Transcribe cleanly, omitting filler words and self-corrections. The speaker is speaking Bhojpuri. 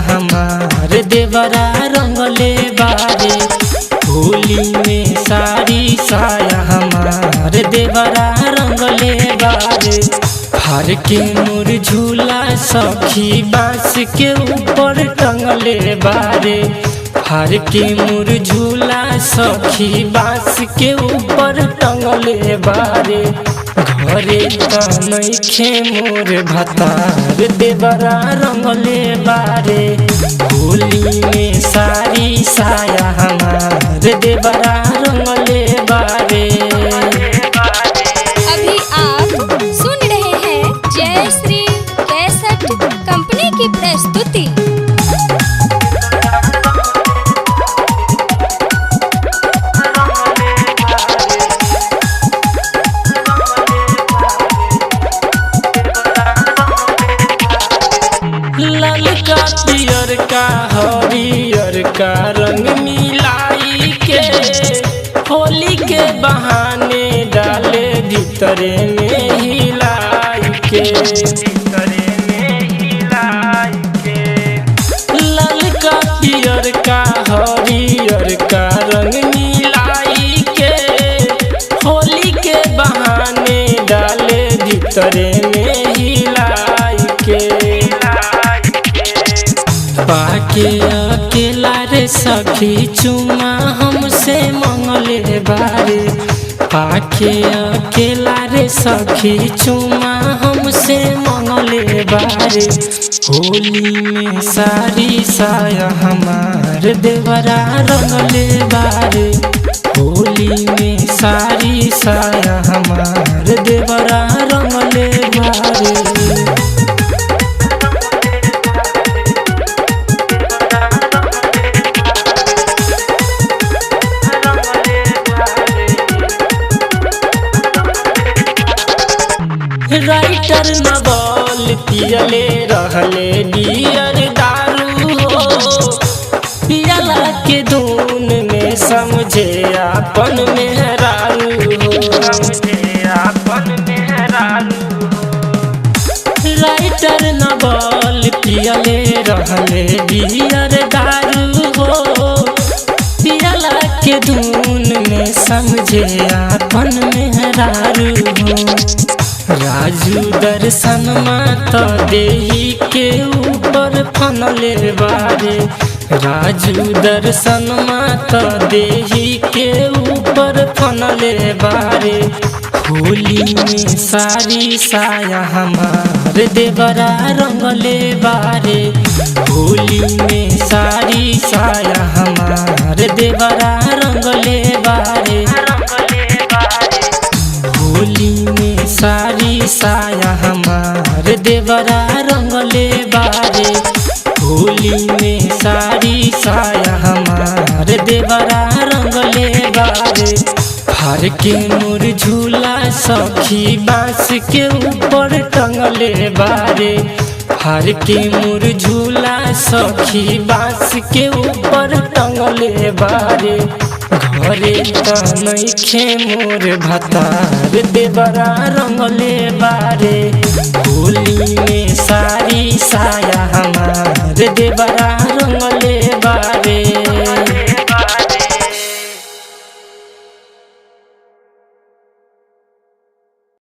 हमार देवरा रंगले बारे। होली में साड़ी साया हमार देवरा रंगले बारे। हर के मोर झूला सखी बांस के ऊपर टंगले बारे। हर के मोर झूला सखी बांस के ऊपर टंगले बारे। घरे त नइखे मोर भतार देवरा रंगले बारे। होली में साड़ी साया हमार देवरा रंगले बारे। अभी आप सुन रहे हैं जय श्री कैसेट कंपनी की प्रस्तुति। लाल का पियर का हरियर का रंग मिलाई के होली के बहाने डाले भीतरे में हिलाई के। लाल का पियर का हरियर का रंग मिलाई के होली के बहाने डाले भीतरे में हिलाई के। पाके अकेला रे सखी चुमा हमसे मंगले बारे। पाके अकेला रे सखी चुमा हमसे मंगले बारे। होली में साड़ी साया हमार देवरा रंगले बारे। होली में साड़ी साया हमार देवरा रंगले बारे। राइटर नवल पियले रहले बियर दारू हो। पियला के धुन में समझे आपन मेहरारू हो। राइटर नवल पियले रहले बियर दारू हो। पियला के धुन में समझे आपन मेहरारू हो। राजू दर्शन माता देही के ऊपर फनले बारे। राजू दर्शन माता देही के ऊपर फनले बारे। होली में साड़ी साया हमार देवरा रंगले बारे। होली में साड़ी साया हमार देवरा रंगले बारे। होली में साड़ी साया हमार देवरा रंगले बारे। होली में साड़ी साया हमार देवरा रंगले बारे। हर के मोर झूला सखी बांस के ऊपर टंगले बारे। हर के मोर झूला सखी बांस के ऊपर टंगले बारे। घरे त नइखे मोर भतार देवरा रंगले बारे। होली में साड़ी साया हमार देवरा